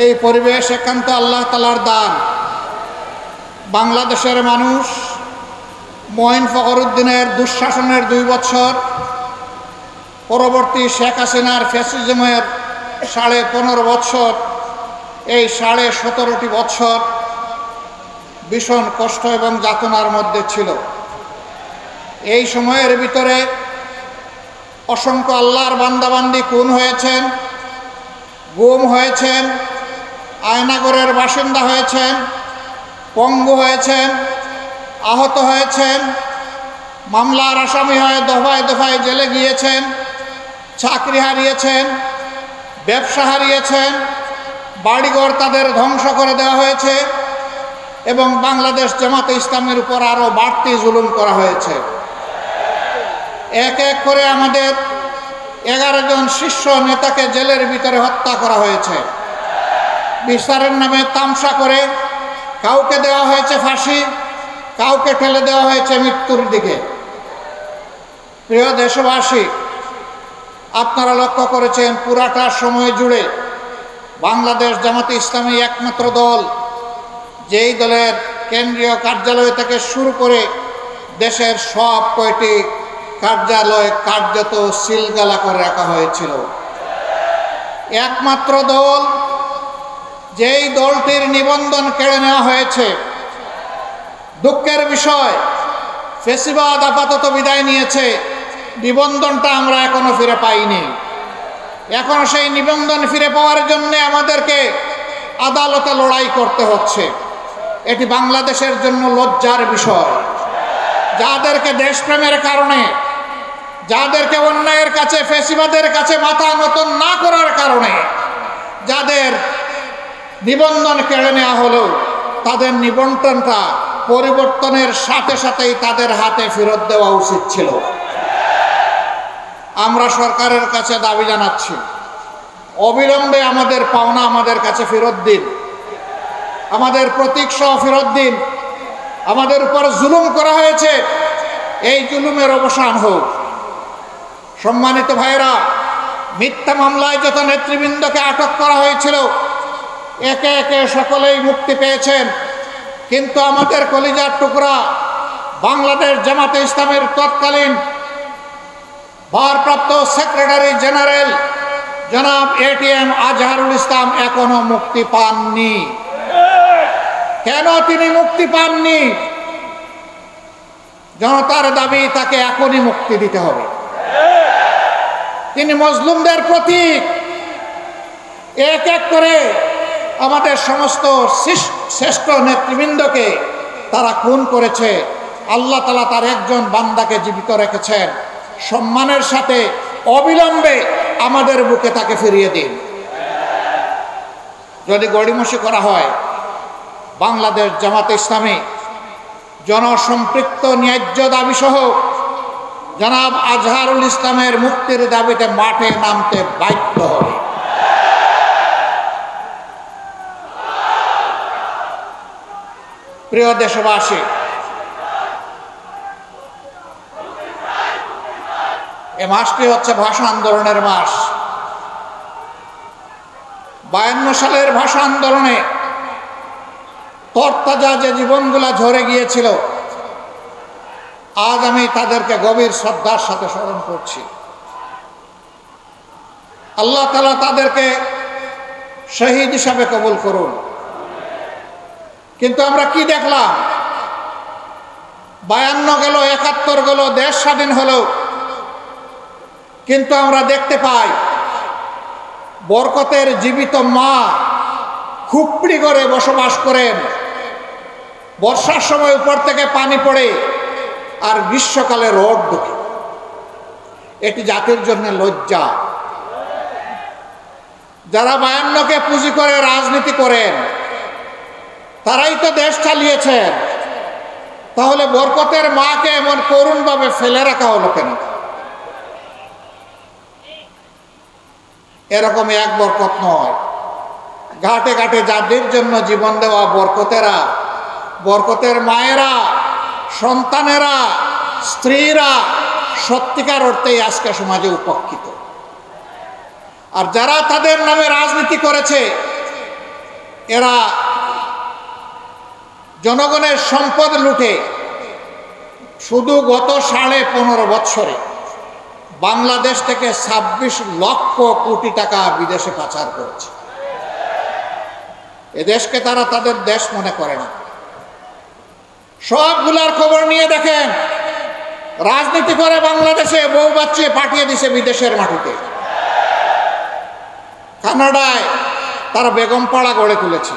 এই পরিবেশ একান্ত আল্লাহ তাআলার দান। বাংলাদেশের মানুষ মঈন ফখরুদ্দিনের দুঃশাসনের 2 বছর, পরবর্তী শেখ হাসিনার ফ্যাসিজমের 15.5 বছর, এই 17.5 বছর ভীষণ কষ্ট এবং যাতনার মধ্যে ছিল। এই সময়ের ভিতরে অসংখ্য আল্লাহর বান্দাবান্দি খুন হয়েছেন, গুম হয়েছেন, আয়নাগরের বাসিন্দা হয়েছেন, পঙ্গু হয়েছেন, আহত হয়েছেন, মামলার আসামি হয়ে দফায় দফায় জেলে গিয়েছেন, চাকরি হারিয়েছেন, ব্যবসা হারিয়েছেন, বাড়িঘর তাদের ধ্বংস করে দেওয়া হয়েছে এবং বাংলাদেশ জামাতে ইসলামের উপর আরও বাড়তি জুলুম করা হয়েছে। এক এক করে আমাদের 11 জন শীর্ষ নেতাকে জেলের ভিতরে হত্যা করা হয়েছে। বিচারের নামে তামসা করে কাউকে দেওয়া হয়েছে ফাঁসি, কাউকে ঠেলে দেওয়া হয়েছে মৃত্যুর দিকে। প্রিয় দেশবাসী, আপনারা লক্ষ্য করেছেন পুরাটা সময় জুড়ে বাংলাদেশ জামাতে ইসলামী একমাত্র দল, যেই দলের কেন্দ্রীয় কার্যালয় থেকে শুরু করে দেশের সব কয়টি কার্যালয় কার্যত সিলগালা করে রাখা হয়েছিল। একমাত্র দল, যেই দলটির নিবন্ধন কেড়ে নেওয়া হয়েছে। দুঃখের বিষয়, ফ্যাসিবাদ আপাতত বিদায় নিয়েছে, নিবন্ধনটা আমরা এখনো ফিরে পাইনি। এখনো সেই নিবন্ধন ফিরে পাওয়ার জন্য আমাদেরকে আদালতে লড়াই করতে হচ্ছে। এটি বাংলাদেশের জন্য লজ্জার বিষয়। যাদেরকে দেশপ্রেমের কারণে, যাদেরকে অন্যায়ের কাছে, ফ্যাসিবাদের কাছে মাথা নত না করার কারণে যাদের নিবন্ধন কেড়ে নেওয়া হলো, তাদের নিবন্ধনটা পরিবর্তনের সাথে সাথেই তাদের হাতে ফেরত দেওয়া উচিত ছিল। আমরা সরকারের কাছে দাবি জানাচ্ছি, অবিলম্বে আমাদের পাওনা আমাদের কাছে ফেরত দিন, আমাদের প্রতীক সহ ফেরত দিন। আমাদের উপর জুলুম করা হয়েছে, এই জুলুমের অবসান হোক। সম্মানিত ভাইরা, মিথ্যা মামলায় যত নেতৃবৃন্দকে আটক করা হয়েছিল একে একে সকলেই মুক্তি পেয়েছেন, কিন্তু আমাদের কলিজার টুকরা বাংলাদেশ জামাতে ইসলামের তৎকালীন ভারপ্রাপ্ত সেক্রেটারি জেনারেল জনাব ATM আজহারুল ইসলাম এখনো মুক্তি পাননি। কেন তিনি মুক্তি পাননি? জনতার দাবি তাকে এখনই মুক্তি দিতে হবে। তিনি মজলুমদের প্রতীক। এক এক করে আমাদের সমস্ত শ্রেষ্ঠ নেতৃবৃন্দকে তারা খুন করেছে। আল্লাহ তাআলা তার একজন বান্দাকে জীবিত রেখেছেন। সম্মানের সাথে অবিলম্বে আমাদের বুকে তাকে ফিরিয়ে দিন। যদি গড়িমসি করা হয়, বাংলাদেশ জামাতে ইসলামী জনসম্পৃক্ত ন্যায্য দাবি সহ জনাব আজহারুল ইসলামের মুক্তির দাবিতে মাঠে নামতে বাধ্য হবে। প্রিয় দেশবাসী, এ মাসটি হচ্ছে ভাষা আন্দোলনের মাস। 52 সালের ভাষা আন্দোলনে তরতাজা যে জীবনগুলা ঝরে গিয়েছিল, আজ আমি তাদেরকে গভীর শ্রদ্ধার সাথে স্মরণ করছি। আল্লাহ তাআলা তাদেরকে শহীদ হিসাবে কবুল করুন। কিন্তু আমরা কি দেখলাম? 52 গেল, 71 গেল, দেশ স্বাধীন হলো, কিন্তু আমরা দেখতে পাই বরকতের জীবিত মা খুপড়ি করে বসবাস করেন। বর্ষার সময় উপর থেকে পানি পড়ে আর গ্রীষ্মকালে রোদ ঢুকে। এটি জাতির জন্য লজ্জা। যারা 52কে পুঁজি করে রাজনীতি করেন তারাই তো দেশ চালিয়েছেন, তাহলে বরকতের মাকে এমন করুণভাবে ফেলে রাখা হলো কেন? এরকম এক বরকত নয়। ঘাটে ঘাটে যাদের জন্য জীবন দেওয়া বরকতেরা, বরকতের মায়েরা, সন্তানেরা, স্ত্রীরা সত্যিকার অর্থেই আজকে সমাজে উপেক্ষিত। আর যারা তাদের নামে রাজনীতি করেছে এরা জনগণের সম্পদ লুটে শুধু গত 15.5 বছরে বাংলাদেশ থেকে 26 লক্ষ কোটি টাকা বিদেশে পাচার করেছে। এদেশকে তারা তাদের দেশ মনে করে না। সবগুলার খবর নিয়ে দেখেন, রাজনীতি করে বাংলাদেশে বউ বাচ্চা পাঠিয়ে দিছে বিদেশের মাটিতে। কানাডায় তারা বেগমপাড়া গড়ে তুলেছে।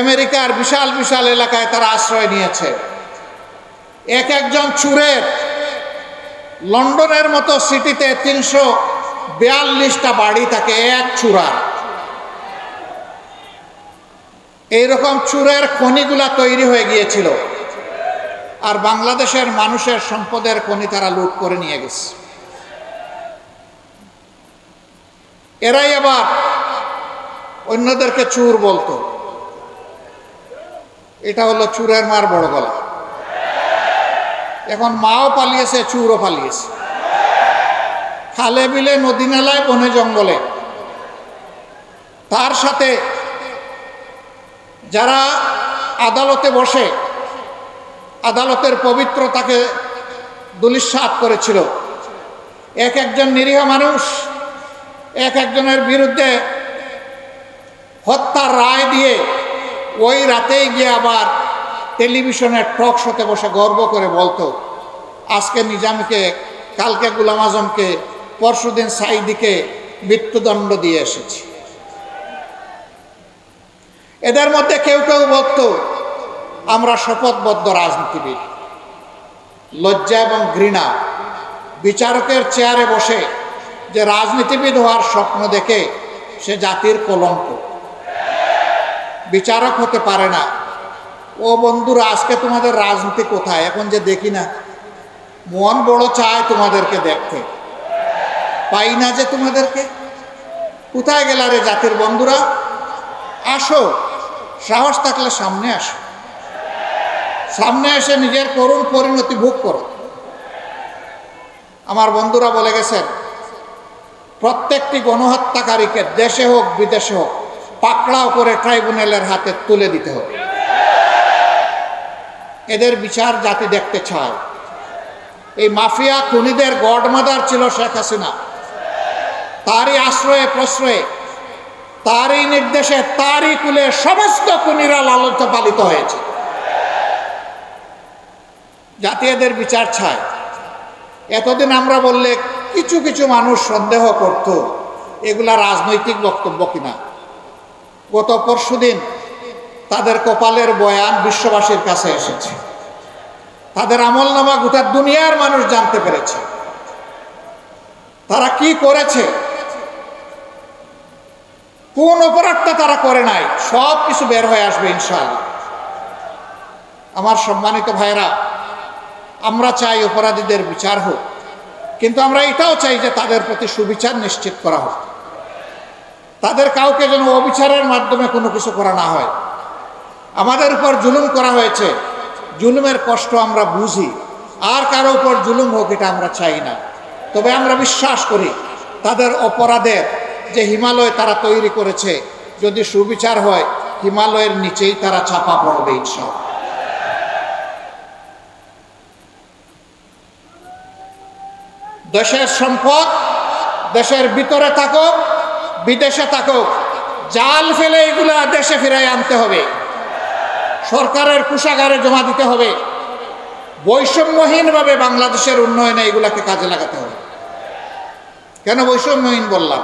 আমেরিকার বিশাল বিশাল এলাকায় তারা আশ্রয় নিয়েছে। এক একজন চুরের লন্ডনের মতো সিটিতে 342টা বাড়ি থাকে এক চুরার। এইরকম চুরের খনিগুলা তৈরি হয়ে গিয়েছিল, আর বাংলাদেশের মানুষের সম্পদের খনি তারা লুট করে নিয়ে গেছে। এরাই আবার অন্যদেরকে চুর বলতো। এটা হলো চুরের মার বড় গলা। এখন মাও পালিয়েছে, চুরও পালিয়েছে। খালে বিলে নদী নালায় বনে জঙ্গলে। তার সাথে যারা আদালতে বসে আদালতের পবিত্রতাকে দুলিশ্বাত করেছিল, এক একজন নিরীহ মানুষ এক একজনের বিরুদ্ধে হত্যার রায় দিয়ে ওই রাতেই গিয়ে আবার টেলিভিশনের টক শোতে বসে গর্ব করে বলতো, আজকে নিজামকে, কালকে গোলাম আজমকে, পরশুদিন সাইদিকে মৃত্যুদণ্ড দিয়ে এসেছি। এদের মধ্যে কেউ কেউ বলতো, আমরা শপথবদ্ধ রাজনীতিবিদ। লজ্জা এবং ঘৃণা বিচারকের চেয়ারে বসে যে রাজনীতিবিদ হওয়ার স্বপ্ন দেখে সে জাতির কলঙ্ক, বিচারক হতে পারে না। ও বন্ধুরা, আজকে তোমাদের রাজনীতি কোথায়? এখন যে দেখি না, মন বড় চায় তোমাদেরকে দেখতে, পাই না যে তোমাদেরকে। কোথায় গেলা রে জাতির বন্ধুরা? আসো, সাহস থাকলে সামনে আসো, সামনে এসে নিজের করুণ পরিণতি ভোগ করো। আমার বন্ধুরা বলে গেছেন, প্রত্যেকটি গণহত্যাকারীকে দেশে হোক বিদেশে হোক পাকড়াও করে ট্রাইব্যুনালের হাতে তুলে দিতে হবে। এদের বিচার জাতি দেখতে চায়। এই মাফিয়া খুনিদের গডমাদার ছিল শেখ হাসিনা। তারই আশ্রয়ে প্রশ্রয়ে, তারই নির্দেশে, তারই কুলে সমস্ত খুনিরা লালিত পালিত হয়েছে। জাতি এদের বিচার চায়। এতদিন আমরা বললে কিছু কিছু মানুষ সন্দেহ করত এগুলা রাজনৈতিক বক্তব্য কিনা। গত পরশুদিন তাদের কপালের বয়ান বিশ্ববাসীর কাছে এসেছে। তাদের আমলনামা গোটা দুনিয়ার মানুষ জানতে পেরেছে। তারা কি করেছে, কোন অপরাধটা তারা করে নাই, সব কিছু বের হয়ে আসবে ইনশাআল্লাহ। আমার সম্মানিত ভাইরা, আমরা চাই অপরাধীদের বিচার হোক, কিন্তু আমরা এটাও চাই যে তাদের প্রতি সুবিচার নিশ্চিত করা হোক। তাদের কাউকে যেন অবিচারের মাধ্যমে কোনো কিছু করা না হয়। আমাদের উপর জুলুম করা হয়েছে, জুলুমের কষ্ট আমরা বুঝি, আর কারো উপর জুলুম হোক এটা আমরা চাই না। তবে আমরা বিশ্বাস করি তাদের অপরাধের যে হিমালয় তারা তৈরি করেছে, যদি সুবিচার হয় হিমালয়ের নিচেই তারা চাপা পড়বে ইনশাআল্লাহ। দেশের সম্পদ দেশের ভিতরে থাকুক বিদেশে থাকুক, জাল ফেলে এগুলা দেশে ফিরাই আনতে হবে, সরকারের কোষাগারে জমা দিতে হবে। বৈষম্যহীনভাবে বাংলাদেশের উন্নয়নে এগুলাকে কাজে লাগাতে হবে। কেন বৈষম্যহীন বললাম?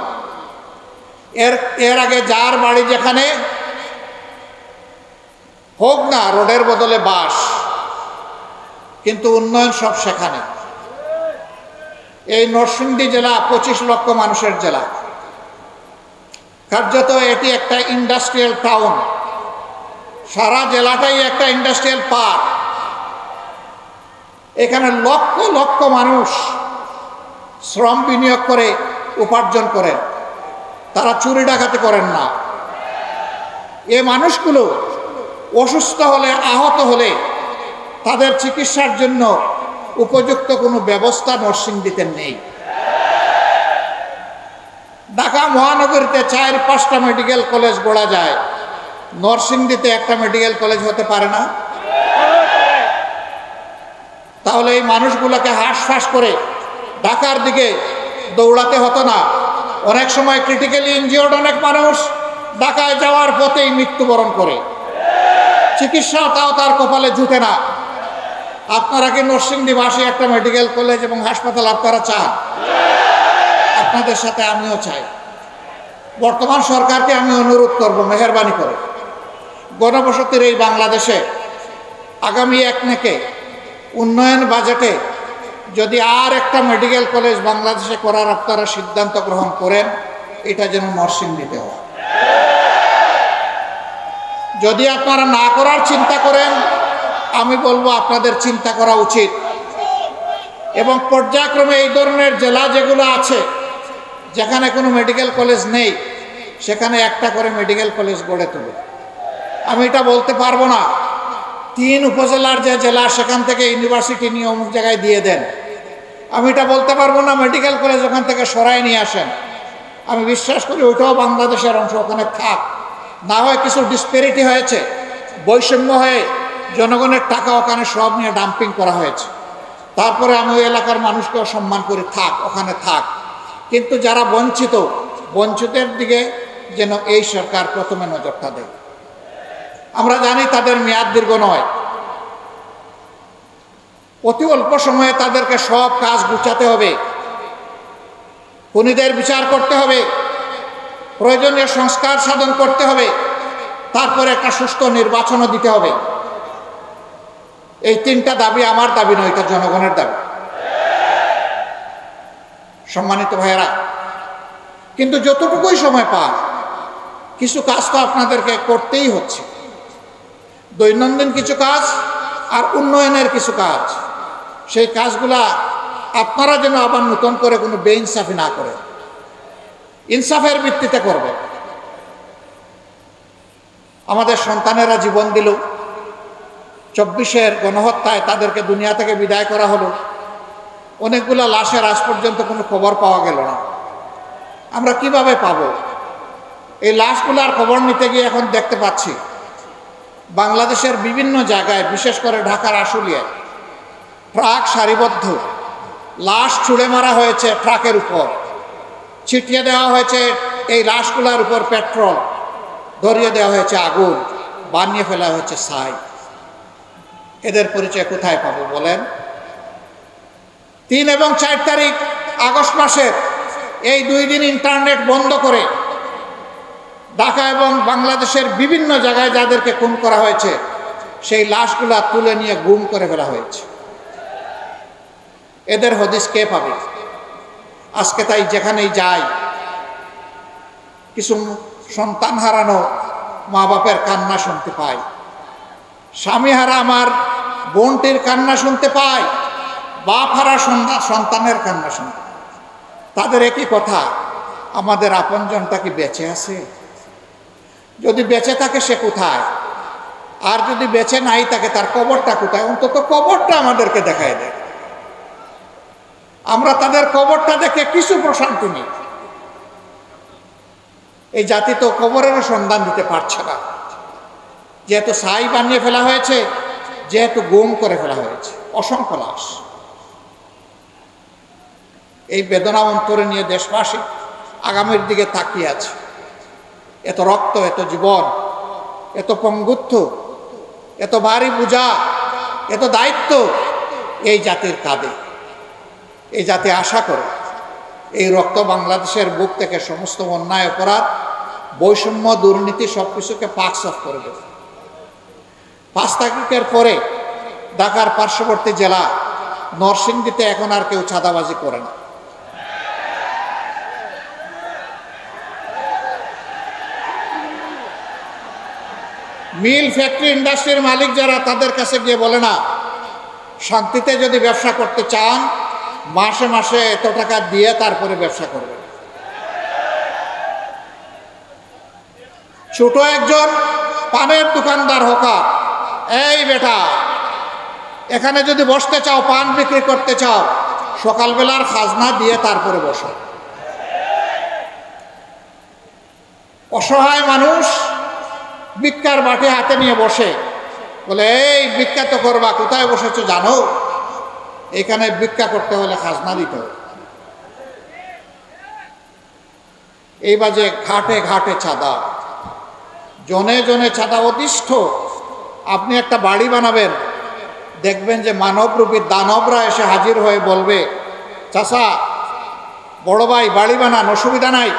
এর আগে যার বাড়ি যেখানে হোক না রোডের বদলে বাস, কিন্তু উন্নয়ন সব সেখানে। এই নরসিংদী জেলা 25 লক্ষ মানুষের জেলা, কার্যত এটি একটা ইন্ডাস্ট্রিয়াল টাউন। সারা জেলাটাই একটা ইন্ডাস্ট্রিয়াল পার্ক। এখানে লক্ষ লক্ষ মানুষ শ্রম বিনিয়োগ করে উপার্জন করেন, তারা চুরি ডাকাতি করেন না। এ মানুষগুলো অসুস্থ হলে, আহত হলে তাদের চিকিৎসার জন্য উপযুক্ত কোনো ব্যবস্থা নরসিংদীতে নেই। ঢাকা মহানগরীতে 4-5টা মেডিকেল কলেজ গড়া যায়, নরসিংদীতে একটা মেডিকেল কলেজ হতে পারে না? তাহলে এই মানুষগুলোকে হাঁসফাঁস করে ঢাকার দিকে দৌড়াতে হতো না? অনেক সময় ক্রিটিক্যালি ইনজিওর্ড অনেক মানুষ ঢাকায় যাওয়ার পথেই মৃত্যুবরণ করে, চিকিৎসাটাও তার কপালে জুটে না। আপনারা কি নরসিংদীবাসী একটা মেডিকেল কলেজ এবং হাসপাতাল আপনারা চান? আপনাদের সাথে আমিও চাই। বর্তমান সরকারকে আমি অনুরোধ করব, মেহেরবানি করে গণবসতির এই বাংলাদেশে আগামী 1 থেকে উন্নয়ন বাজেটে যদি আর একটা মেডিকেল কলেজ বাংলাদেশে করার আপনারা সিদ্ধান্ত গ্রহণ করেন, এটা যেন নরসিংদীতে হয়। যদি আপনারা না করার চিন্তা করেন, আমি বলবো আপনাদের চিন্তা করা উচিত এবং পর্যায়ক্রমে এই ধরনের জেলা যেগুলো আছে যেখানে কোনো মেডিকেল কলেজ নেই, সেখানে একটা করে মেডিকেল কলেজ গড়ে তোলে। আমি এটা বলতে পারবো না 3 উপজেলার যে জেলা সেখান থেকে ইউনিভার্সিটি নিয়ে অমুক জায়গায় দিয়ে দেন। আমি এটা বলতে পারবো না মেডিকেল কলেজ ওখান থেকে সরাই নিয়ে আসেন। আমি বিশ্বাস করি ওইটাও বাংলাদেশের অংশ, ওখানে থাক। না হয় কিছু ডিসপ্যারিটি হয়েছে, বৈষম্য হয়ে জনগণের টাকা ওখানে সব নিয়ে ডাম্পিং করা হয়েছে। তারপরে আমি ওই এলাকার মানুষকেও সম্মান করি, থাক, ওখানে থাক। কিন্তু যারা বঞ্চিত, বঞ্চিতের দিকে যেন এই সরকার প্রথমে নজরটা দেয়। আমরা জানি তাদের মেয়াদ দীর্ঘ নয়, অতি অল্প সময়ে তাদেরকে সব কাজ গুছাতে হবে, খুনিদের বিচার করতে হবে, প্রয়োজনীয় সংস্কার সাধন করতে হবে, তারপরে একটা সুষ্ঠু নির্বাচনও দিতে হবে। এই 3টা দাবি আমার দাবি নয়, এটা জনগণের দাবি। সম্মানিত ভাইয়েরা, কিন্তু যতটুকুই সময় পান কিছু কাজ তো আপনাদেরকে করতেই হচ্ছে। দৈনন্দিন কিছু কাজ আর উন্নয়নের কিছু কাজ, সেই কাজগুলা আপনারা যেন আবার নতুন করে কোনো বেইনসাফি না করে, ইনসাফের ভিত্তিতে করবে। আমাদের সন্তানেরা জীবন দিল, 24-এর গণহত্যায় তাদেরকে দুনিয়া থেকে বিদায় করা হলো, অনেকগুলো লাশের আজ পর্যন্ত কোনো খবর পাওয়া গেল না। আমরা কিভাবে পাবো? এই লাশগুলার খবর নিতে গিয়ে এখন দেখতে পাচ্ছি বাংলাদেশের বিভিন্ন জায়গায়, বিশেষ করে ঢাকার আশুলিয়ায় ট্রাক সারিবদ্ধ, লাশ ছুঁড়ে মারা হয়েছে ট্রাকের উপর, ছিটিয়ে দেওয়া হয়েছে এই লাশগুলার উপর পেট্রোল, ধরিয়ে দেওয়া হয়েছে আগুন, বানিয়ে ফেলা হয়েছে ছাই। এদের পরিচয় কোথায় পাবো বলেন? 3 এবং 4 তারিখ আগস্ট মাসের এই 2 দিন ইন্টারনেট বন্ধ করে ঢাকা এবং বাংলাদেশের বিভিন্ন জায়গায় যাদেরকে খুন করা হয়েছে সেই লাশগুলা তুলে নিয়ে গুম করে ফেলা হয়েছে। এদের হদিস কে পাবে? আজকে তাই যেখানেই যাই কিছু সন্তান হারানো মা বাপের কান্না শুনতে পাই, স্বামী হারা আমার বোনটির কান্না শুনতে পাই, বাপ হারা সন্তানের কান্না শুনতে পাই। তাদের একই কথা, আমাদের আপনজনটা কি বেঁচে আছে? যদি বেঁচে থাকে সে কোথায়? আর যদি বেঁচে নাই থাকে তার কবরটা কোথায়? অন্তত কবরটা আমাদেরকে দেখায় দেয়। আমরা তাদের কবরটা দেখে কিছু প্রশান্তি নেই। এই জাতি তো কবরেরও সন্ধান দিতে পারছে না, যেহেতু ছাই বানিয়ে ফেলা হয়েছে, যেহেতু গুম করে ফেলা হয়েছে অসংখ্য লাশ। এই বেদনা অন্তরে নিয়ে দেশবাসী আগামীর দিকে তাকিয়ে আছে। এত রক্ত, এত জীবন, এত পঙ্গুত্ব, এত ভারী বোঝা, এত দায়িত্ব এই জাতির কাঁধে। এই জাতি আশা করে এই রক্ত বাংলাদেশের বুক থেকে সমস্ত অন্যায়, অপরাধ, বৈষম্য, দুর্নীতি সবকিছুকে পাক সাফ করে দেবে। 5 তারিখের পরে ঢাকার পার্শ্ববর্তী জেলা নরসিংদীতে এখন আর কেউ চাঁদাবাজি করে না। মিল, ফ্যাক্টরি, ইন্ডাস্ট্রির মালিক যারা, তাদের কাছে গিয়ে বলে না শান্তিতে যদি ব্যবসা করতে চান মাসে মাসে এত টাকা দিয়ে তারপরে ব্যবসা করবেন। ছোট একজন পানের দোকানদার হোকা, এই বেটা এখানে যদি বসতে চাও, পান বিক্রি করতে চাও, সকালবেলার খাজনা দিয়ে তারপরে বসো। অসহায় মানুষ ভিক্ষার বাটি হাতে নিয়ে বসে, বলে এই ভিক্ষা তো করবা, কোথায় বসেছো জানো? এখানে ভিক্ষা করতে হলে খাজনা দিতে হবে। এই বাজে ঘাটে ঘাটে চাঁদা, জনে জনে চাঁদা অতিষ্ঠ। আপনি একটা বাড়ি বানাবেন, দেখবেন যে মানবরূপী দানবরা এসে হাজির হয়ে বলবে, চাচা বড় ভাই বাড়ি বানান, অসুবিধা নাই,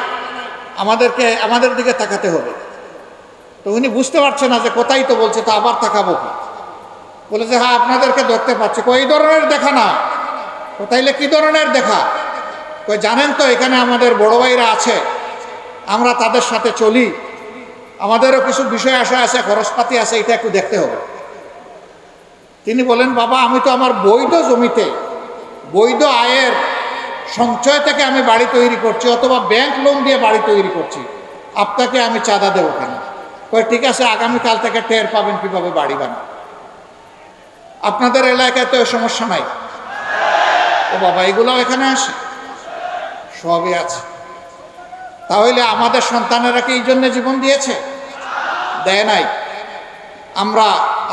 আমাদের দিকে তাকাতে হবে। তো উনি বুঝতে পারছে না যে কোথায় তো বলছে, তো আবার তাকাবো কি? বলে যে হ্যাঁ আপনাদেরকে দেখতে পাচ্ছি। কই ধরনের দেখা না? তাইলে কি ধরনের দেখা? কই জানেন তো এখানে আমাদের বড় ভাইরা আছে, আমরা তাদের সাথে চলি, আমাদেরও কিছু বিষয় আশা আছে, খরচপাতি আছে, এটা একটু দেখতে হবে। তিনি বলেন, বাবা আমি তো আমার বৈধ জমিতে বৈধ আয়ের সঞ্চয় থেকে আমি বাড়ি তৈরি করছি, অথবা ব্যাংক লোন দিয়ে বাড়ি তৈরি করছি, আপনাকে আমি চাঁদা দেবো কেন? কই ঠিক আছে, আগামীকাল থেকে টের পাবেন কিভাবে বাড়ি বানান। আপনাদের এলাকায় তো সমস্যা নাই। ও বাবা এগুলো এখানে আসে, সবই আছে। তাহলে আমাদের সন্তানেরা কি এই জন্য জীবন দিয়েছে? দেয় নাই। আমরা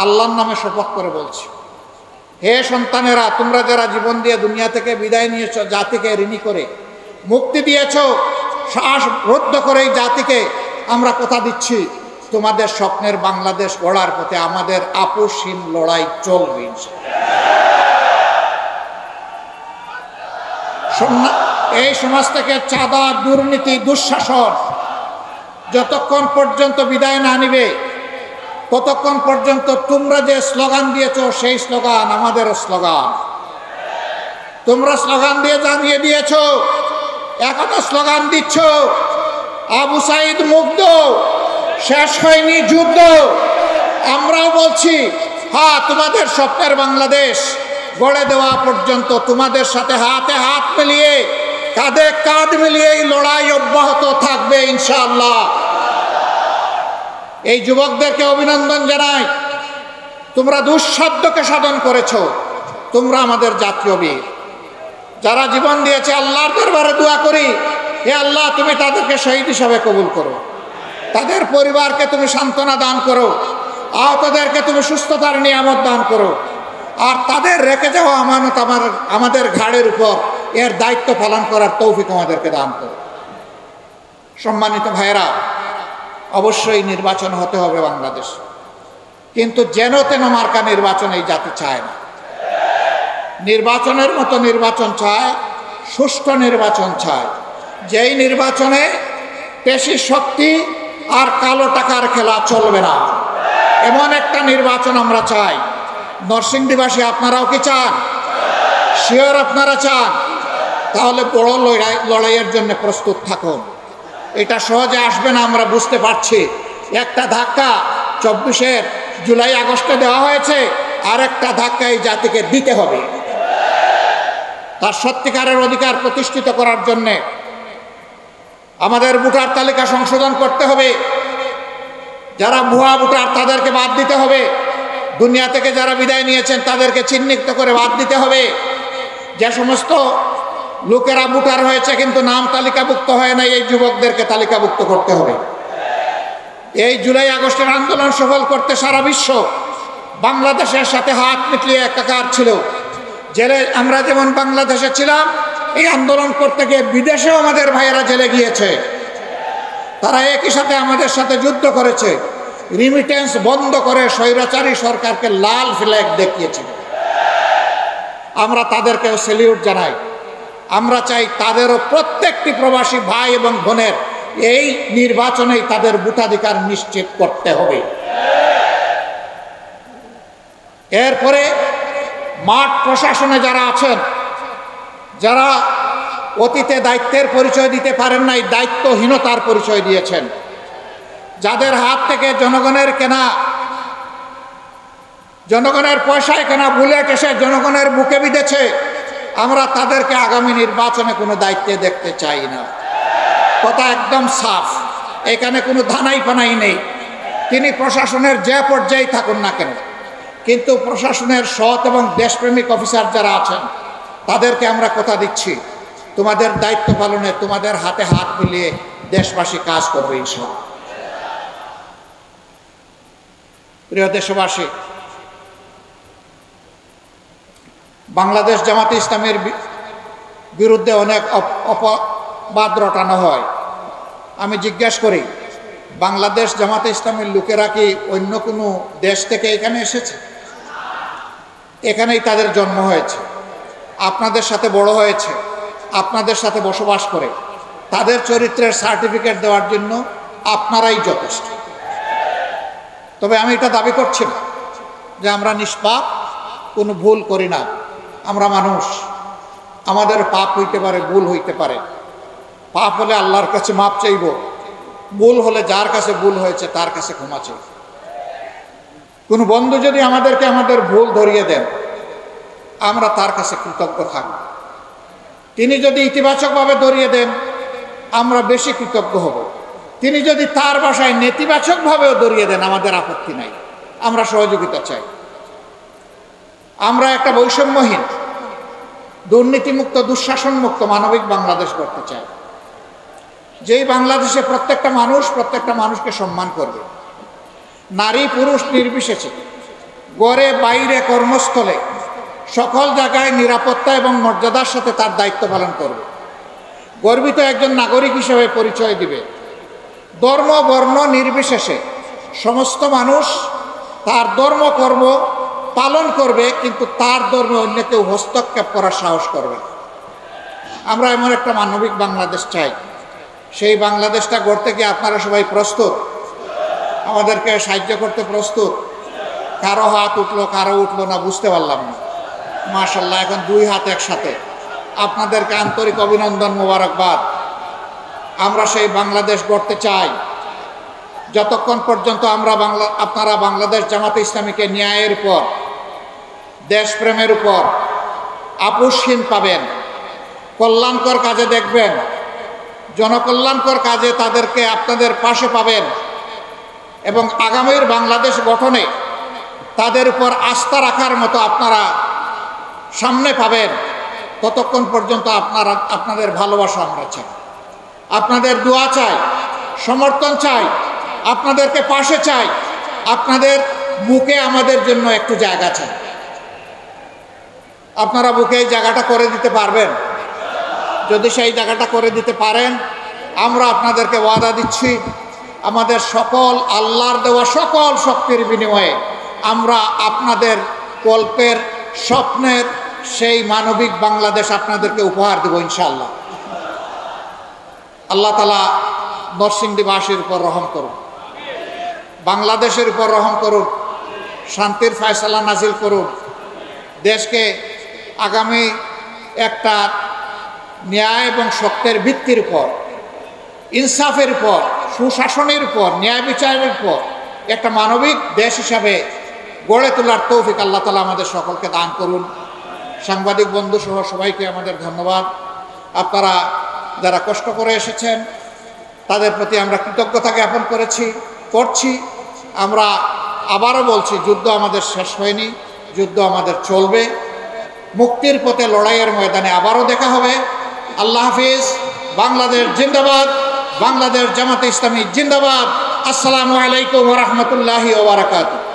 আল্লাহর নামে শপথ করে বলছি, হে সন্তানেরা, তোমরা যারা জীবন দিয়ে দুনিয়া থেকে বিদায় নিয়েছ, জাতিকে ঋণী করে মুক্তি দিয়েছ, শ্বাস রুদ্ধ করে এই জাতিকে আমরা কথা দিচ্ছি, তোমাদের স্বপ্নের বাংলাদেশ গড়ার পথে আমাদের আপোষহীন লড়াই চলবে। এই সমাজ থেকে চাঁদা, দুর্নীতি, দুঃশাসন যতক্ষণ পর্যন্ত বিদায় না নিবে, ততক্ষণ পর্যন্ত তোমরা যে স্লোগান দিয়েছ সেই স্লোগান আমাদেরও স্লোগান। তোমরা স্লোগান দিয়ে জানিয়ে দিয়েছ, এখনো স্লোগান দিচ্ছ, আবু সাইদ মুগ্ধ, শেষ হয়নি যুদ্ধ। আমরাও বলছি, হ্যাঁ তোমাদের স্বপ্নের বাংলাদেশ গড়ে দেওয়া পর্যন্ত তোমাদের সাথে হাতে হাত মিলিয়ে, কাঁধে কাঁধ মিলিয়ে এই লড়াই অব্যাহত থাকবে ইনশাআল্লাহ। এই যুবকদেরকে অভিনন্দন জানাই, তোমরা দুঃসাধ্যকে সাধন করেছ, তোমরা আমাদের জাতীয় বীর। যারা জীবন দিয়েছে আল্লাহর দরবারে দোয়া করি, হে আল্লাহ তুমি তাদেরকে শহীদ হিসাবে কবুল করো, তাদের পরিবারকে তুমি সান্ত্বনা দান করো, আহতদেরকে তুমি সুস্থতার নিয়ামত দান করো, আর তাদের রেখে যাওয়া আমানত আমাদের ঘাড়ের উপর এর দায়িত্ব পালন করার তৌফিক আমাদেরকে দান করো। সম্মানিত ভাইয়েরা, অবশ্যই নির্বাচন হতে হবে বাংলাদেশ, কিন্তু যেন তেন মার্কা নির্বাচন এই জাতি চায় না। নির্বাচনের মতো নির্বাচন চায়, সুষ্ঠু নির্বাচন চায়, যেই নির্বাচনে পেশি শক্তি আর কালো টাকার খেলা চলবে না, এমন একটা নির্বাচন আমরা চাই। নরসিংদীবাসী আপনারাও কি চান? শিওর আপনারা চান? তাহলে বড় লড়াইয়ের জন্য প্রস্তুত থাকুন। এটা সহজে আসবে না, আমরা বুঝতে পারছি। একটা ধাক্কা 24 জুলাই আগস্টে দেওয়া হয়েছে, আর একটা ধাক্কা এই জাতিকে দিতে হবে। তার সত্যিকারের অধিকার প্রতিষ্ঠিত করার জন্যে আমাদের ভোটার তালিকা সংশোধন করতে হবে। যারা ভুয়া ভোটার তাদেরকে বাদ দিতে হবে, দুনিয়া থেকে যারা বিদায় নিয়েছেন তাদেরকে চিহ্নিত করে বাদ দিতে হবে। যে সমস্ত লোকেরা ভোটার হয়েছে কিন্তু নাম তালিকাভুক্ত হয় না, এই যুবকদেরকে তালিকাভুক্ত করতে হবে। এই জুলাই আগস্টের আন্দোলন সফল করতে সারা বিশ্ব বাংলাদেশের সাথে হাত মিলিয়ে একাকার ছিল। জেলে আমরা যেমন বাংলাদেশে ছিলাম, এই আন্দোলন করতে গিয়ে বিদেশেও আমাদের ভাইয়েরা জেলে গিয়েছে। তারা একই সাথে আমাদের সাথে যুদ্ধ করেছে, রিমিটেন্স বন্ধ করে স্বৈরাচারী সরকারকে লাল ফ্ল্যাগ দেখিয়েছিল। আমরা তাদেরকেও স্যালিউট জানাই। আমরা চাই তাদেরও প্রত্যেকটি প্রবাসী ভাই এবং বোনের এই নির্বাচনেই তাদের ভোটাধিকার নিশ্চিত করতে হবে। এরপরে মাঠ প্রশাসনে যারা আছেন, যারা অতীতে দায়িত্বের পরিচয় দিতে পারেন নাই, দায়িত্বহীনতার পরিচয় দিয়েছেন, যাদের হাত থেকে জনগণের কেনা, জনগণের পয়সায় কেনা বুলেট এসে জনগণের বুকে বিঁধেছে, আমরা তাদেরকে আগামী নির্বাচনে কোনো দায়িত্বে দেখতে চাই না। কথা একদম সাফ, এখানে কোনো ধানাই পানাই নেই। তিনি প্রশাসনের যে পর্যায়ে থাকুন না কেন, কিন্তু প্রশাসনের সৎ এবং দেশপ্রেমিক অফিসার যারা আছেন তাদেরকে আমরা কথা দিচ্ছি, তোমাদের দায়িত্ব পালনে তোমাদের হাতে হাত মিলিয়ে দেশবাসী কাজ করবে ইনশাআল্লাহ। প্রিয় দেশবাসী, বাংলাদেশ জামাতে ইসলামের বিরুদ্ধে অনেক অপবাদ রটানো হয়। আমি জিজ্ঞাসা করি, বাংলাদেশ জামাতে ইসলামের লোকেরা কি অন্য কোনো দেশ থেকে এখানে এসেছে? এখানেই তাদের জন্ম হয়েছে, আপনাদের সাথে বড় হয়েছে, আপনাদের সাথে বসবাস করে। তাদের চরিত্রের সার্টিফিকেট দেওয়ার জন্য আপনারাই যথেষ্ট। তবে আমি এটা দাবি করছি না যে আমরা নিষ্পাপ, কোনো ভুল করি না। আমরা মানুষ, আমাদের পাপ হইতে পারে, ভুল হইতে পারে। পাপ হলে আল্লাহর কাছে মাপ চাইব, ভুল হলে যার কাছে ভুল হয়েছে তার কাছে ক্ষমা চাইব। কোনো বন্ধু যদি আমাদেরকে আমাদের ভুল ধরিয়ে দেন, আমরা তার কাছে কৃতজ্ঞ থাকব। তিনি যদি ইতিবাচকভাবে ধরিয়ে দেন, আমরা বেশি কৃতজ্ঞ হব। তিনি যদি তার ভাষায় নেতিবাচকভাবেও ধরিয়ে দেন, আমাদের আপত্তি নাই, আমরা সহযোগিতা চাই। আমরা একটা বৈষম্যহীন, দুর্নীতিমুক্ত, দুঃশাসনমুক্ত মানবিক বাংলাদেশ গড়তে চাই, যেই বাংলাদেশে প্রত্যেকটা মানুষকে সম্মান করবে, নারী পুরুষ নির্বিশেষে, ঘরে বাইরে কর্মস্থলে সকল জায়গায় নিরাপত্তা এবং মর্যাদার সাথে তার দায়িত্ব পালন করবে, গর্বিত একজন নাগরিক হিসেবে পরিচয় দিবে। ধর্ম বর্ণ নির্বিশেষে সমস্ত মানুষ তার ধর্ম কর্ম পালন করবে, কিন্তু তার ধর্মে অন্য কেউ হস্তক্ষেপ করার সাহস করবে। আমরা এমন একটা মানবিক বাংলাদেশ চাই। সেই বাংলাদেশটা গড়তে গিয়ে আপনারা সবাই প্রস্তুত? আমাদেরকে সাহায্য করতে প্রস্তুত? কারো হাত উঠলো, কারো উঠলো না, বুঝতে পারলাম না। মাশাআল্লাহ, এখন দুই হাত একসাথে। আপনাদেরকে আন্তরিক অভিনন্দন, মোবারকবাদ। আমরা সেই বাংলাদেশ গড়তে চাই। যতক্ষণ পর্যন্ত আপনারা বাংলাদেশ জামাতে ইসলামীকে ন্যায়ের উপর, দেশপ্রেমের উপর আপোষহীন পাবেন, কল্যাণকর কাজে দেখবেন, জনকল্যাণকর কাজে তাদেরকে আপনাদের পাশে পাবেন এবং আগামীর বাংলাদেশ গঠনে তাদের উপর আস্থা রাখার মতো আপনারা সামনে পাবেন, ততক্ষণ পর্যন্ত আপনাদের ভালোবাসা আমরা চাই, আপনাদের দোয়া চাই, সমর্থন চাই, আপনাদেরকে পাশে চাই, আপনাদের বুকে আমাদের জন্য একটু জায়গা চাই। আপনারা বুকে এই জায়গাটা করে দিতে পারবেন? যদি সেই জায়গাটা করে দিতে পারেন, আমরা আপনাদেরকে ওয়াদা দিচ্ছি, আমাদের সকল আল্লাহর দেওয়া সকল শক্তির বিনিময়ে আমরা আপনাদের কল্পের, স্বপ্নের সেই মানবিক বাংলাদেশ আপনাদেরকে উপহার দেব ইনশাআল্লাহ। আল্লাহ তাআলা নরসিংদীবাসীর উপর রহম করুন, বাংলাদেশের উপর রহম করুন, শান্তির ফয়সালা নাজিল করুন, দেশকে আগামী একটা ন্যায় এবং সত্যের ভিত্তির উপর, ইনসাফের উপর, সুশাসনের উপর, ন্যায় বিচারের উপর একটা মানবিক দেশ হিসাবে গড়ে তোলার তৌফিক আল্লাহ তাআলা আমাদের সকলকে দান করুন। সাংবাদিক বন্ধু সহ সবাইকে আমাদের ধন্যবাদ। আপনারা যারা কষ্ট করে এসেছেন তাদের প্রতি আমরা কৃতজ্ঞতা জ্ঞাপন করছি। আমরা আবারও বলছি, যুদ্ধ আমাদের শেষ হয়নি, যুদ্ধ আমাদের চলবে। মুক্তির পথে লড়াইয়ের ময়দানে আবারও দেখা হবে। আল্লাহ হাফিজ। বাংলাদেশ জিন্দাবাদ, বাংলাদেশ জামাতে ইসলামী জিন্দাবাদ। আসসালামু আলাইকুম ওয়া রাহমাতুল্লাহি ওয়া বারাকাতুহু।